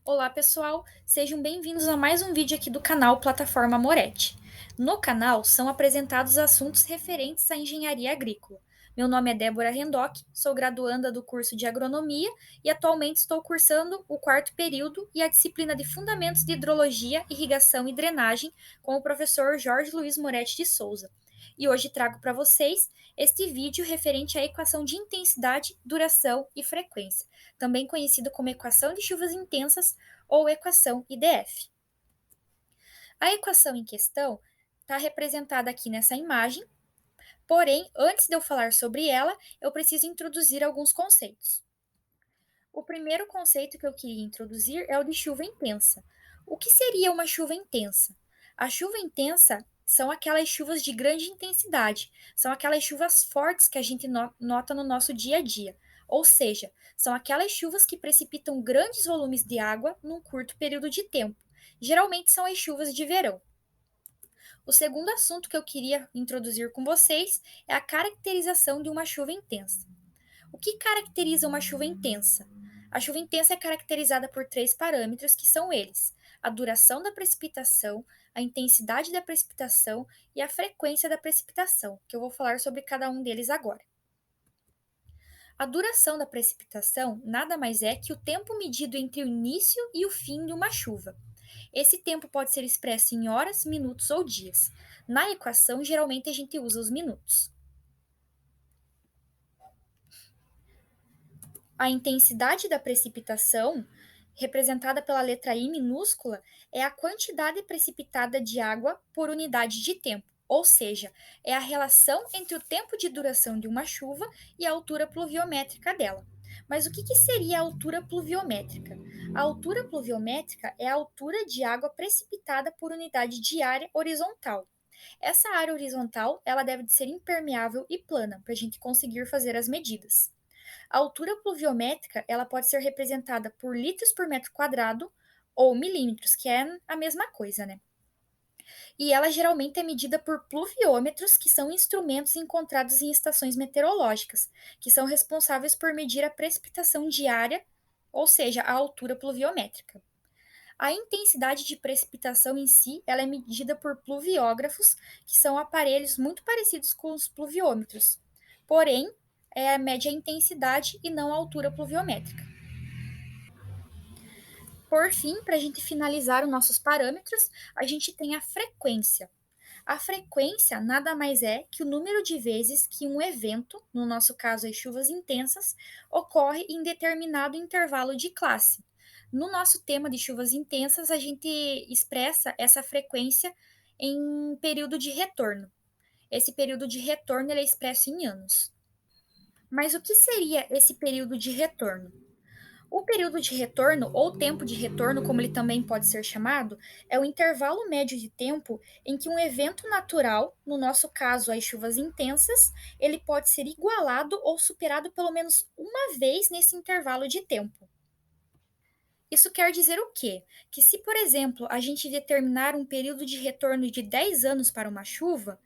Olá, pessoal! Sejam bem-vindos a mais um vídeo aqui do canal Plataforma Moretti. No canal são apresentados assuntos referentes à engenharia agrícola. Meu nome é Débora Rendock, sou graduanda do curso de Agronomia e atualmente estou cursando o quarto período e a disciplina de Fundamentos de Hidrologia, Irrigação e Drenagem com o professor Jorge Luiz Moretti de Souza. E hoje trago para vocês este vídeo referente à equação de intensidade, duração e frequência, também conhecido como equação de chuvas intensas ou equação IDF. A equação em questão está representada aqui nessa imagem, porém, antes de eu falar sobre ela, eu preciso introduzir alguns conceitos. O primeiro conceito que eu queria introduzir é o de chuva intensa. O que seria uma chuva intensa? A chuva intensa são aquelas chuvas de grande intensidade, são aquelas chuvas fortes que a gente nota no nosso dia a dia. Ou seja, são aquelas chuvas que precipitam grandes volumes de água num curto período de tempo. Geralmente são as chuvas de verão. O segundo assunto que eu queria introduzir com vocês é a caracterização de uma chuva intensa. O que caracteriza uma chuva intensa? A chuva intensa é caracterizada por três parâmetros que são eles: a duração da precipitação, a intensidade da precipitação e a frequência da precipitação, que eu vou falar sobre cada um deles agora. A duração da precipitação nada mais é que o tempo medido entre o início e o fim de uma chuva. Esse tempo pode ser expresso em horas, minutos ou dias. Na equação, geralmente a gente usa os minutos. A intensidade da precipitação, representada pela letra I minúscula, é a quantidade precipitada de água por unidade de tempo, ou seja, é a relação entre o tempo de duração de uma chuva e a altura pluviométrica dela. Mas o que seria a altura pluviométrica? A altura pluviométrica é a altura de água precipitada por unidade de área horizontal. Essa área horizontal ela deve ser impermeável e plana para a gente conseguir fazer as medidas. A altura pluviométrica ela pode ser representada por litros por metro quadrado ou milímetros, que é a mesma coisa, né? E ela geralmente é medida por pluviômetros, que são instrumentos encontrados em estações meteorológicas, que são responsáveis por medir a precipitação diária, ou seja, a altura pluviométrica. A intensidade de precipitação em si, ela é medida por pluviógrafos, que são aparelhos muito parecidos com os pluviômetros. Porém, mede a intensidade e não a altura pluviométrica. Por fim, para a gente finalizar os nossos parâmetros, a gente tem a frequência. A frequência nada mais é que o número de vezes que um evento, no nosso caso as chuvas intensas, ocorre em determinado intervalo de classe. No nosso tema de chuvas intensas, a gente expressa essa frequência em período de retorno. Esse período de retorno ele é expresso em anos. Mas o que seria esse período de retorno? O período de retorno, ou tempo de retorno, como ele também pode ser chamado, é o intervalo médio de tempo em que um evento natural, no nosso caso as chuvas intensas, ele pode ser igualado ou superado pelo menos uma vez nesse intervalo de tempo. Isso quer dizer o quê? Que se, por exemplo, a gente determinar um período de retorno de 10 anos para uma chuva,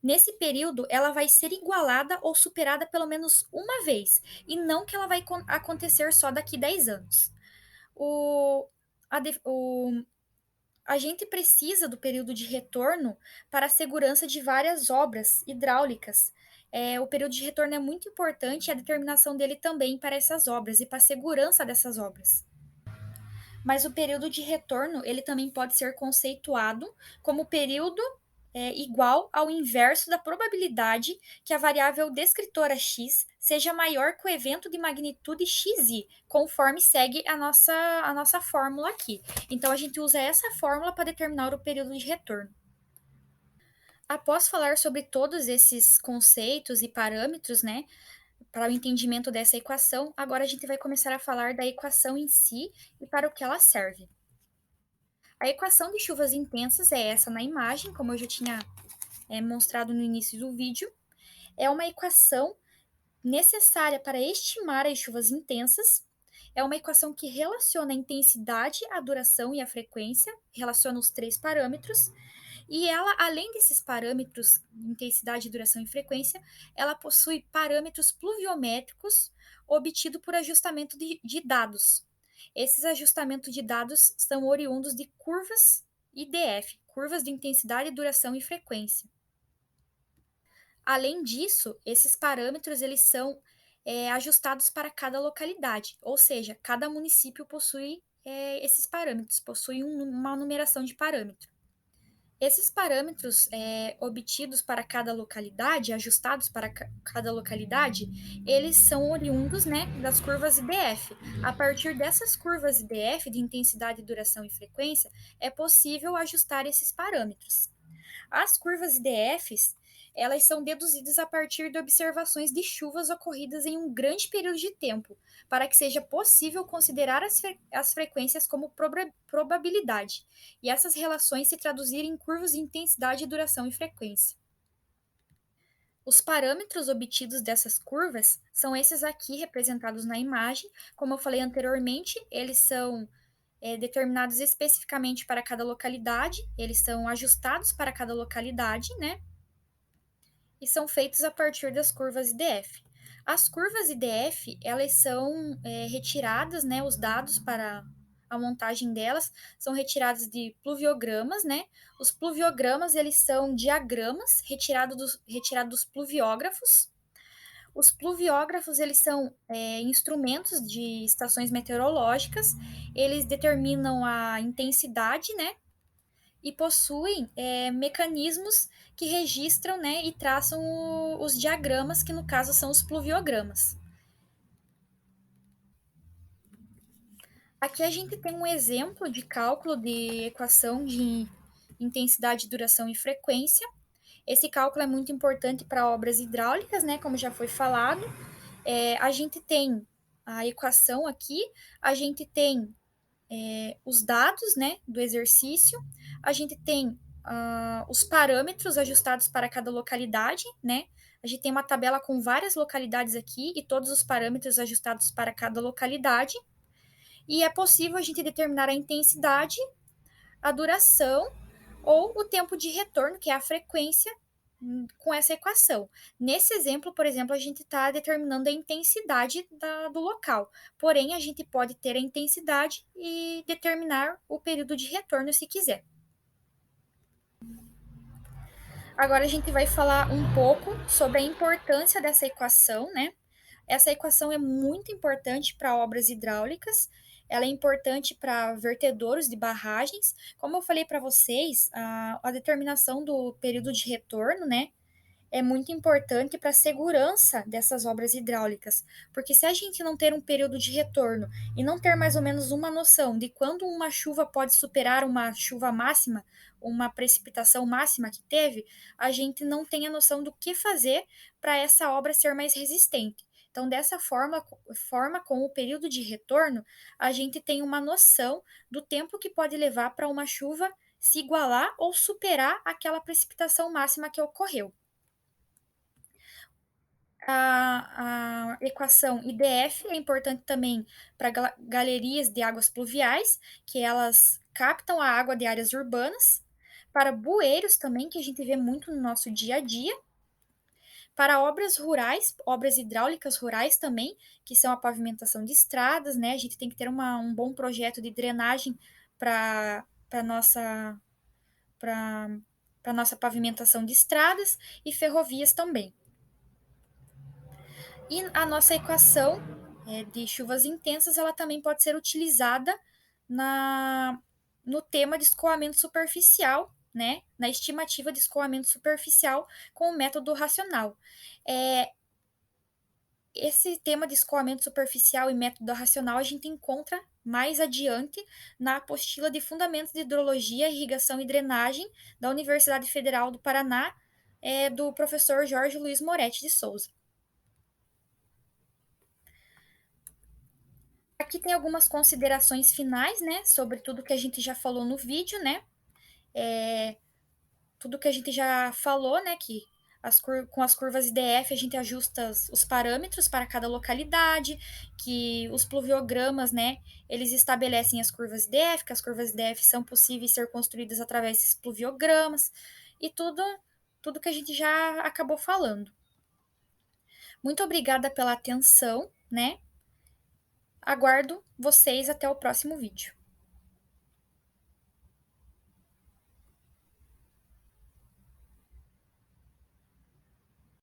nesse período ela vai ser igualada ou superada pelo menos uma vez, e não que ela vai acontecer só daqui 10 anos. O, a, a gente precisa do período de retorno para a segurança de várias obras hidráulicas. O período de retorno é muito importante e a determinação dele também para essas obras e para a segurança dessas obras. Mas o período de retorno ele também pode ser conceituado como período igual ao inverso da probabilidade que a variável descritora x seja maior que o evento de magnitude xi, conforme segue a nossa fórmula aqui. Então, a gente usa essa fórmula para determinar o período de retorno. Após falar sobre todos esses conceitos e parâmetros, né, para o entendimento dessa equação, agora a gente vai começar a falar da equação em si e para o que ela serve. A equação de chuvas intensas é essa na imagem, como eu já tinha mostrado no início do vídeo. É uma equação necessária para estimar as chuvas intensas. É uma equação que relaciona a intensidade, a duração e a frequência, relaciona os três parâmetros. E ela, além desses parâmetros, intensidade, duração e frequência, ela possui parâmetros pluviométricos obtidos por ajustamento de dados. Esses ajustamentos de dados são oriundos de curvas IDF, curvas de intensidade, duração e frequência. Além disso, esses parâmetros eles são ajustados para cada localidade, ou seja, cada município possui esses parâmetros, possui uma numeração de parâmetro. Esses parâmetros obtidos para cada localidade, ajustados para cada localidade, eles são oriundos, né, das curvas IDF. A partir dessas curvas IDF, de intensidade, duração e frequência, é possível ajustar esses parâmetros. As curvas IDFs, elas são deduzidas a partir de observações de chuvas ocorridas em um grande período de tempo, para que seja possível considerar as frequências como probabilidade, e essas relações se traduzirem em curvas de intensidade, duração e frequência. Os parâmetros obtidos dessas curvas são esses aqui representados na imagem. Como eu falei anteriormente, eles são determinados especificamente para cada localidade, eles são ajustados para cada localidade, né? E são feitos a partir das curvas IDF. As curvas IDF, elas são retiradas, né? Os dados para a montagem delas são retirados de pluviogramas, né? Os pluviogramas, eles são diagramas retirados dos pluviógrafos. Os pluviógrafos, eles são instrumentos de estações meteorológicas, eles determinam a intensidade, né? E possuem mecanismos que registram, né, e traçam os diagramas, que no caso são os pluviogramas. Aqui a gente tem um exemplo de cálculo de equação de intensidade, duração e frequência. Esse cálculo é muito importante para obras hidráulicas, né, como já foi falado. A gente tem a equação aqui, a gente tem os dados, né, do exercício, a gente tem os parâmetros ajustados para cada localidade, né? A gente tem uma tabela com várias localidades aqui e todos os parâmetros ajustados para cada localidade. E é possível a gente determinar a intensidade, a duração ou o tempo de retorno, que é a frequência, com essa equação. Nesse exemplo, por exemplo, a gente está determinando a intensidade do local. Porém, a gente pode ter a intensidade e determinar o período de retorno se quiser. Agora a gente vai falar um pouco sobre a importância dessa equação, né? Essa equação é muito importante para obras hidráulicas, ela é importante para vertedouros de barragens. Como eu falei para vocês, a determinação do período de retorno, né, é muito importante para a segurança dessas obras hidráulicas, porque se a gente não ter um período de retorno e não ter mais ou menos uma noção de quando uma chuva pode superar uma chuva máxima, uma precipitação máxima que teve, a gente não tem a noção do que fazer para essa obra ser mais resistente. Então, dessa forma, com o período de retorno, a gente tem uma noção do tempo que pode levar para uma chuva se igualar ou superar aquela precipitação máxima que ocorreu. A equação IDF é importante também para galerias de águas pluviais, que elas captam a água de áreas urbanas, para bueiros também, que a gente vê muito no nosso dia a dia, para obras rurais, obras hidráulicas rurais também, que são a pavimentação de estradas, né? A gente tem que ter um bom projeto de drenagem para nossa para nossa pavimentação de estradas e ferrovias também. E a nossa equação de chuvas intensas, ela também pode ser utilizada no tema de escoamento superficial, né? Na estimativa de escoamento superficial com o método racional. Esse tema de escoamento superficial e método racional a gente encontra mais adiante na apostila de Fundamentos de Hidrologia, Irrigação e Drenagem da Universidade Federal do Paraná, do professor Jorge Luiz Moretti de Souza. Aqui tem algumas considerações finais, né, sobre tudo que a gente já falou no vídeo, né? Tudo que a gente já falou, né, que com as curvas IDF a gente ajusta os parâmetros para cada localidade, que os pluviogramas, né, eles estabelecem as curvas IDF, que as curvas IDF são possíveis ser construídas através desses pluviogramas, e tudo que a gente já acabou falando. Muito obrigada pela atenção, né? Aguardo vocês até o próximo vídeo.